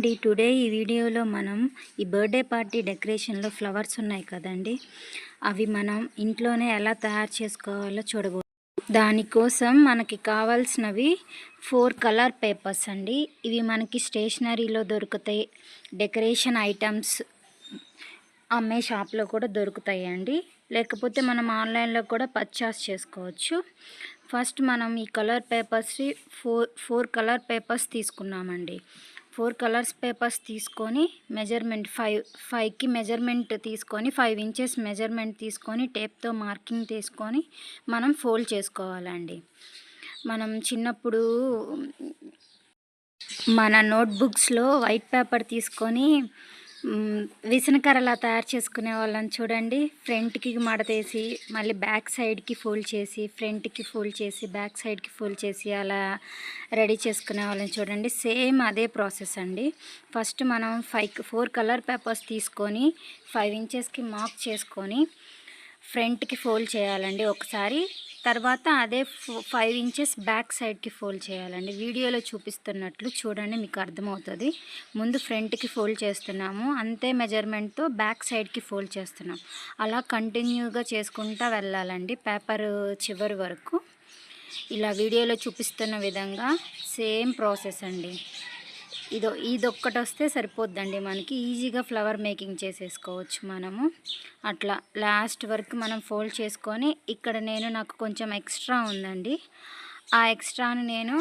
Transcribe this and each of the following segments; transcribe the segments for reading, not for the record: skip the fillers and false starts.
అండి, టుడే ఈ వీడియోలో మనం ఈ బర్త్డే పార్టీ డెకరేషన్లో ఫ్లవర్స్ ఉన్నాయి కదండి, అవి మనం ఇంట్లోనే ఎలా తయారు చేసుకోవాలో చూడబోతున్నాం. దానికోసం మనకి కావాల్సినవి 4 కలర్ పేపర్స్ అండి. ఇవి మనకి స్టేషనరీలో దొరుకుతాయి, డెకరేషన్ ఐటమ్స్ అమ్మే షాప్లో కూడా దొరుకుతాయండి. లేకపోతే మనం ఆన్లైన్లో కూడా పర్చేస్ చేసుకోవచ్చు. ఫస్ట్ మనం ఈ colour papers four colour papers తీసుకున్నామండి. 4 కలర్స్ పేపర్స్ తీసుకొని మెజర్మెంట్ 5కి మెజర్మెంట్ తీసుకొని 5 ఇంచెస్ మెజర్మెంట్ తీసుకొని టేప్తో మార్కింగ్ తీసుకొని మనం ఫోల్డ్ చేసుకోవాలండి. మనం చిన్నప్పుడు మన నోట్బుక్స్లో వైట్ పేపర్ తీసుకొని విసనకర్రలా తయారు చేసుకునే వాళ్ళని చూడండి. ఫ్రంట్కి మడతేసి మళ్ళీ బ్యాక్ సైడ్కి ఫోల్డ్ చేసి, ఫ్రంట్కి ఫోల్డ్ చేసి, బ్యాక్ సైడ్కి ఫోల్డ్ చేసి అలా రెడీ చేసుకునే వాళ్ళని చూడండి. సేమ్ అదే ప్రాసెస్ అండి. ఫస్ట్ మనం 4 కలర్ పేపర్స్ తీసుకొని 5 ఇంచెస్కి మార్క్ చేసుకొని ఫ్రంట్కి ఫోల్డ్ చేయాలండి ఒకసారి. తర్వాత అదే 5 ఇంచెస్ బ్యాక్ సైడ్కి ఫోల్డ్ చేయాలండి. వీడియోలో చూపిస్తున్నట్లు చూడండి, మీకు అర్థమవుతుంది. ముందు ఫ్రంట్కి ఫోల్డ్ చేస్తున్నాము, అంతే మెజర్మెంట్తో బ్యాక్ సైడ్కి ఫోల్డ్ చేస్తున్నాం. అలా కంటిన్యూగా చేసుకుంటూ వెళ్ళాలండి పేపర్ చివరి వరకు. ఇలా వీడియోలో చూపిస్తున్న విధంగా సేమ్ ప్రాసెస్ అండి. ఇదొక్కటి వస్తే సరిపోద్దండి, మనకి ఈజీగా ఫ్లవర్ మేకింగ్ చేసేసుకోవచ్చు మనము. అట్లా లాస్ట్ వరకు మనం ఫోల్డ్ చేసుకొని, ఇక్కడ నాకు కొంచెం ఎక్స్ట్రా ఉందండి, ఆ ఎక్స్ట్రాని నేను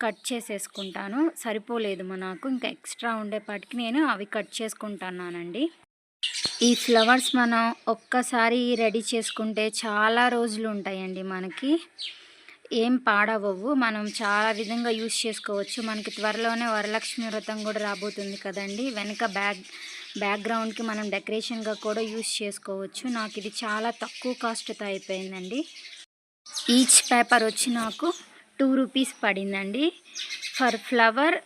కట్ చేసేసుకుంటాను. సరిపోలేదు నాకు, ఇంకా ఎక్స్ట్రా ఉండేపాటికి నేను అవి కట్ చేసుకుంటున్నానండి. ఈ ఫ్లవర్స్ మనం ఒక్కసారి రెడీ చేసుకుంటే చాలా రోజులు ఉంటాయండి, మనకి ఏం పాడవవు. మనం చాలా విధంగా యూస్ చేసుకోవచ్చు. మనకి త్వరలోనే వరలక్ష్మి వ్రతం కూడా రాబోతుంది కదండి. వెనక బ్యాక్గ్రౌండ్కి మనం డెకరేషన్గా కూడా యూస్ చేసుకోవచ్చు. నాకు ఇది చాలా తక్కువ కాస్ట్తో అయిపోయిందండి. ఈచ్ పేపర్ వచ్చి నాకు 2 రూపీస్ పడిందండి ఫర్ ఫ్లవర్.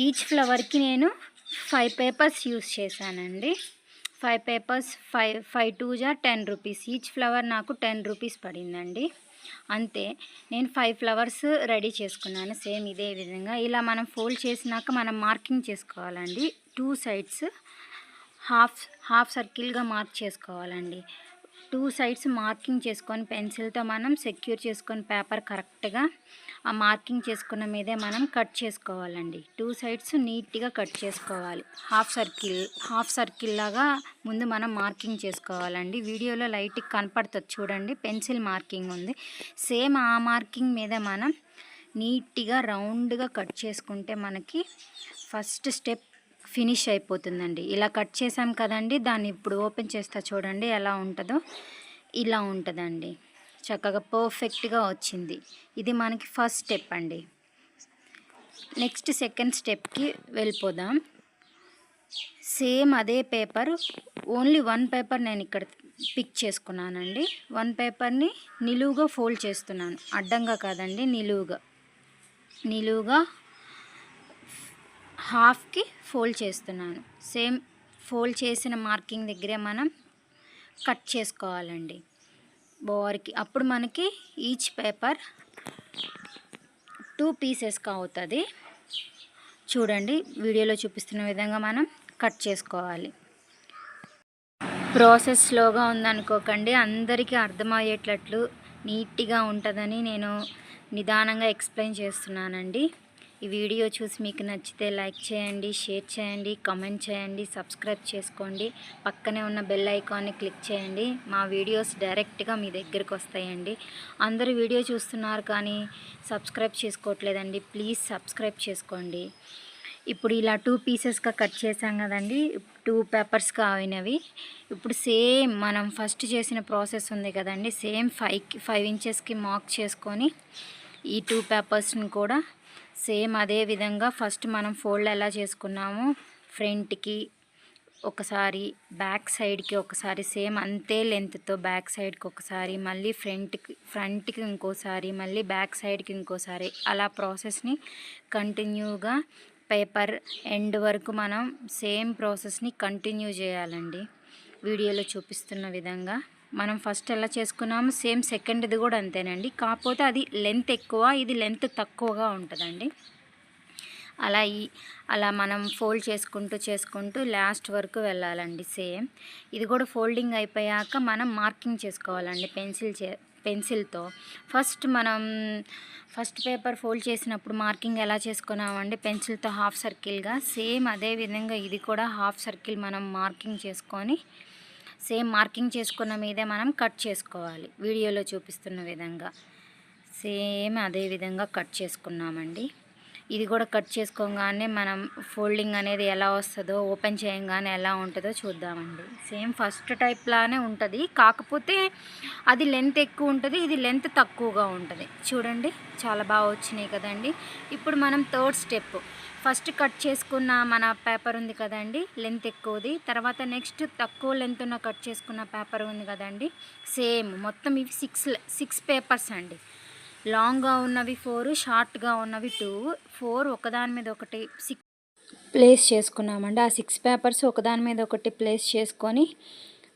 ఈచ్ ఫ్లవర్కి నేను 5 పేపర్స్ యూస్ చేశానండి. 5 పేపర్స్ 5 2 జా 10 రూపీస్. ఈచ్ ఫ్లవర్ నాకు 10 రూపీస్ పడిందండి. అంతే, నేను 5 ఫ్లవర్స్ రెడీ చేసుకున్నాను సేమ్ ఇదే విధంగా. ఇలా మనం ఫోల్డ్ చేసినాక మనం మార్కింగ్ చేసుకోవాలండి. 2 సైడ్స్ హాఫ్ సర్కిల్గా మార్క్ చేసుకోవాలండి. 2 సైడ్స్ మార్కింగ్ చేసుకొని పెన్సిల్తో మనం సెక్యూర్ చేసుకొని పేపర్ కరెక్ట్గా ఆ మార్కింగ్ చేసుకున్న మీదే మనం కట్ చేసుకోవాలండి. 2 సైడ్స్ నీట్గా కట్ చేసుకోవాలి. హాఫ్ సర్కిల్ లాగా ముందు మనం మార్కింగ్ చేసుకోవాలండి. వీడియోలో లైట్గా కనపడుతుంది చూడండి, పెన్సిల్ మార్కింగ్ ఉంది. సేమ్ ఆ మార్కింగ్ మీద మనం నీట్గా రౌండ్గా కట్ చేసుకుంటే మనకి ఫస్ట్ స్టెప్ ఫినిష్ అయిపోతుందండి. ఇలా కట్ చేసాం కదండి, దాన్ని ఇప్పుడు ఓపెన్ చేస్తా చూడండి ఎలా ఉంటుందో. ఇలా ఉంటుందండి, చక్కగా పర్ఫెక్ట్గా వచ్చింది. ఇది మనకి ఫస్ట్ స్టెప్ అండి. నెక్స్ట్ సెకండ్ స్టెప్కి వెళ్ళిపోదాం. సేమ్ అదే పేపర్, ఓన్లీ 1 పేపర్ నేను ఇక్కడ పిక్ చేసుకున్నానండి. 1 పేపర్ని నిలువుగా ఫోల్డ్ చేస్తున్నాను, అడ్డంగా కాదండి, నిలువుగా హాఫ్కి ఫోల్డ్ చేస్తున్నాను. సేమ్ ఫోల్డ్ చేసిన మార్కింగ్ దగ్గరే మనం కట్ చేసుకోవాలండి బోర్కి. అప్పుడు మనకి ఈచ్ పేపర్ 2 పీసెస్గా అవుతుంది. చూడండి, వీడియోలో చూపిస్తున్న విధంగా మనం కట్ చేసుకోవాలి. ప్రాసెస్ స్లోగా ఉందనుకోకండి, అందరికీ అర్థమయ్యేటట్లు నీట్గా ఉంటుందని నేను నిదానంగా ఎక్స్ప్లెయిన్ చేస్తున్నానండి. ఈ వీడియో చూసి మీకు నచ్చితే లైక్ చేయండి, షేర్ చేయండి, కామెంట్ చేయండి, సబ్స్క్రైబ్ చేసుకోండి. పక్కనే ఉన్న బెల్ ఐకాన్ని క్లిక్ చేయండి. మా వీడియోస్ డైరెక్ట్గా మీ దగ్గరికి వస్తాయండి. అందరూ వీడియో చూస్తున్నారు కానీ సబ్స్క్రైబ్ చేసుకోవట్లేదండి, ప్లీజ్ సబ్స్క్రైబ్ చేసుకోండి. ఇప్పుడు ఇలా 2 పీసెస్గా కట్ చేసాం కదండి, 2 పేపర్స్గా అయినవి. ఇప్పుడు సేమ్ మనం ఫస్ట్ చేసిన ప్రాసెస్ ఉంది కదండి, సేమ్ 5 ఇంచెస్కి మార్క్ చేసుకొని ఈ 2 పేపర్స్ని కూడా సేమ్ అదే విధంగా ఫస్ట్ మనం ఫోల్డ్ ఎలా చేసుకున్నామో ఫ్రంట్కి ఒకసారి, బ్యాక్ సైడ్కి ఒకసారి, సేమ్ అంతే లెంత్తో బ్యాక్ సైడ్కి ఒకసారి, మళ్ళీ ఫ్రంట్కి ఇంకోసారి, మళ్ళీ బ్యాక్ సైడ్కి ఇంకోసారి, అలా ప్రాసెస్ని కంటిన్యూగా పేపర్ ఎండ్ వరకు మనం సేమ్ ప్రాసెస్ని కంటిన్యూ చేయాలండి. వీడియోలో చూపిస్తున్న విధంగా మనం ఫస్ట్ ఎలా చేసుకున్నాము సేమ్ సెకండ్ది కూడా అంతేనండి. కాకపోతే అది లెంత్ ఎక్కువ, ఇది లెంత్ తక్కువగా ఉంటుందండి. అలా మనం ఫోల్డ్ చేసుకుంటూ లాస్ట్ వరకు వెళ్ళాలండి. సేమ్ ఇది కూడా ఫోల్డింగ్ అయిపోయాక మనం మార్కింగ్ చేసుకోవాలండి పెన్సిల్తో. ఫస్ట్ పేపర్ ఫోల్డ్ చేసినప్పుడు మార్కింగ్ ఎలా చేసుకున్నామండి, పెన్సిల్తో హాఫ్ సర్కిల్గా. సేమ్ అదే విధంగా ఇది కూడా హాఫ్ సర్కిల్ మనం మార్కింగ్ చేసుకొని మార్కింగ్ చేసుకున్న మీదే మనం కట్ చేసుకోవాలి. వీడియోలో చూపిస్తున్న విధంగా సేమ్ అదే విధంగా కట్ చేసుకున్నామండి. ఇది కూడా కట్ చేసుకోగానే మనం ఫోల్డింగ్ అనేది ఎలా వస్తుందో, ఓపెన్ చేయగానే ఎలా ఉంటుందో చూద్దామండి. సేమ్ ఫస్ట్ టైప్ లానే ఉంటుంది, కాకపోతే అది లెంత్ ఎక్కువ ఉంటుంది, ఇది లెంత్ తక్కువగా ఉంటుంది. చూడండి చాలా బాగా వచ్చినాయి కదండి. ఇప్పుడు మనం థర్డ్ స్టెప్, ఫస్ట్ కట్ చేసుకున్న మన పేపర్ ఉంది కదండి లెంత్ ఎక్కువది, తర్వాత నెక్స్ట్ తక్కువ లెంత్ ఉన్న కట్ చేసుకున్న పేపర్ ఉంది కదండి. సేమ్ మొత్తం ఇవి సిక్స్ పేపర్స్ అండి. లాంగ్గా ఉన్నవి 4, షార్ట్గా ఉన్నవి 2, 4 ఒకదాని మీద ఒకటి 6 ప్లేస్ చేసుకున్నామండి. ఆ 6 పేపర్స్ ఒకదాని మీద ఒకటి ప్లేస్ చేసుకొని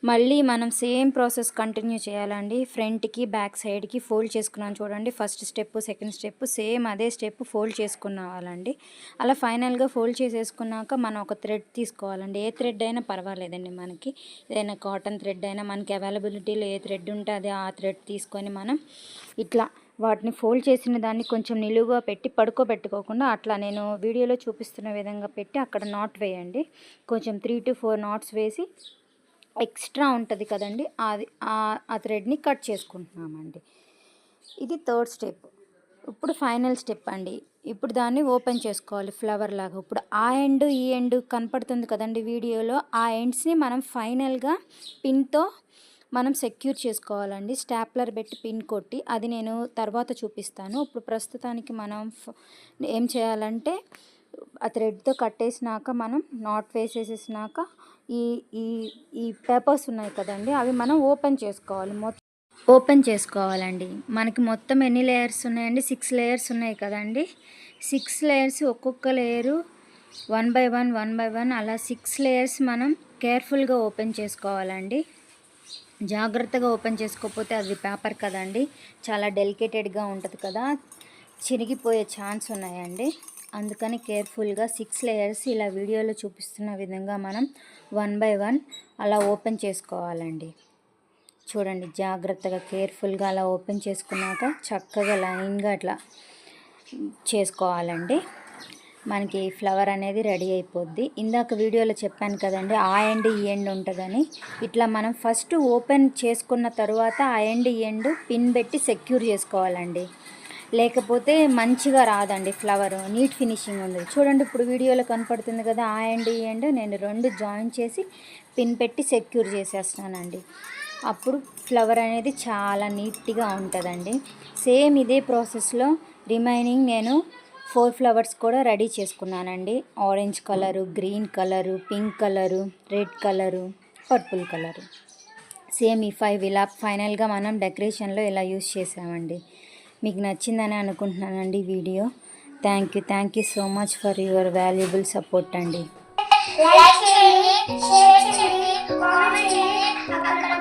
మళ్ళీ మనం సేమ్ ప్రాసెస్ కంటిన్యూ చేయాలండి. ఫ్రంట్కి బ్యాక్ సైడ్కి ఫోల్డ్ చేసుకున్నాం చూడండి. First step, second step same అదే స్టెప్ ఫోల్డ్ చేసుకున్నావాలండి. అలా ఫైనల్గా ఫోల్డ్ చేసేసుకున్నాక మనం ఒక థ్రెడ్ తీసుకోవాలండి. ఏ థ్రెడ్ అయినా పర్వాలేదండి, మనకి ఏదైనా కాటన్ థ్రెడ్ అయినా, మనకి అవైలబిలిటీలో ఏ థ్రెడ్ ఉంటే అది ఆ థ్రెడ్ తీసుకొని మనం ఇట్లా వాటిని ఫోల్డ్ చేసిన దాన్ని కొంచెం నిలువుగా పెట్టి పడుకోబెట్టుకోకుండా అట్లా నేను వీడియోలో చూపిస్తున్న విధంగా పెట్టి అక్కడ నాట్ వేయండి. కొంచెం 3 to 4 నాట్స్ వేసి ఎక్స్ట్రా ఉంటుంది కదండి అది ఆ థ్రెడ్ని కట్ చేసుకుంటున్నామండి. ఇది థర్డ్ స్టెప్. ఇప్పుడు ఫైనల్ స్టెప్ అండి. ఇప్పుడు దాన్ని ఓపెన్ చేసుకోవాలి ఫ్లవర్ లాగా. ఇప్పుడు ఆ ఎండ్ ఈ ఎండ్ కనపడుతుంది కదండి వీడియోలో, ఆ ఎండ్స్ని మనం ఫైనల్గా పిన్తో మనం సెక్యూర్ చేసుకోవాలండి. స్టాప్లర్ పెట్టి పిన్ కొట్టి, అది నేను తర్వాత చూపిస్తాను. ఇప్పుడు ప్రస్తుతానికి మనం ఏం చేయాలంటే ఆ థ్రెడ్తో కట్టేసినాక మనం నాట్ వేసేసేసినాక ఈ ఈ ఈ పేపర్స్ ఉన్నాయి కదండి అవి మనం ఓపెన్ చేసుకోవాలండి. మనకి మొత్తం ఎన్ని లేయర్స్ ఉన్నాయండి, 6 లేయర్స్ ఉన్నాయి కదండి. 6 లేయర్స్ ఒక్కొక్క లేయరు 1 by 1 అలా 6 లేయర్స్ మనం కేర్ఫుల్గా ఓపెన్ చేసుకోవాలండి. జాగ్రత్తగా ఓపెన్ చేసుకోకపోతే అది పేపర్ కదండి, చాలా డెలికేటెడ్గా ఉంటుంది కదా, చిరిగిపోయే ఛాన్స్ ఉన్నాయండి. అందుకని కేర్ఫుల్గా 6 లేయర్స్ ఇలా వీడియోలో చూపిస్తున్న విధంగా మనం 1 by 1 అలా ఓపెన్ చేసుకోవాలండి. చూడండి జాగ్రత్తగా కేర్ఫుల్గా అలా ఓపెన్ చేసుకున్నాక చక్కగా లైన్గా అట్లా చేసుకోవాలండి. మనకి ఫ్లవర్ అనేది రెడీ అయిపోద్ది. ఇందాక వీడియోలో చెప్పాను కదండి ఆ ఎండ్ ఈ ఎండ్ ఉంటుందని. ఇట్లా మనం ఫస్ట్ ఓపెన్ చేసుకున్న తర్వాత ఆ ఎండ్ ఈ ఎండ్ పిన్ పెట్టి సెక్యూర్ చేసుకోవాలండి, లేకపోతే మంచిగా రాదండి ఫ్లవర్, నీట్ ఫినిషింగ్ ఉండదు. చూడండి ఇప్పుడు వీడియోలో కనపడుతుంది కదా ఆ ఎండ్ ఈ ఎండ్ నేను 2 జాయిన్ చేసి పిన్ పెట్టి సెక్యూర్ చేసేస్తానండి. అప్పుడు ఫ్లవర్ అనేది చాలా నీట్గా ఉంటుందండి. సేమ్ ఇదే ప్రాసెస్లో రిమైనింగ్ నేను 4 ఫ్లవర్స్ కూడా రెడీ చేసుకున్నానండి. Orange colour, green colour, pink colour, red colour, purple colour. Same ఈ 5 ఇలా ఫైనల్గా మనం డెకరేషన్లో ఇలా యూస్ చేసామండి. మీకు నచ్చిందని అనుకుంటున్నానండి video. Thank you so much for your valuable support అండి. లైక్ చేయండి, షేర్ చేయండి, కామెంట్ చేయండి.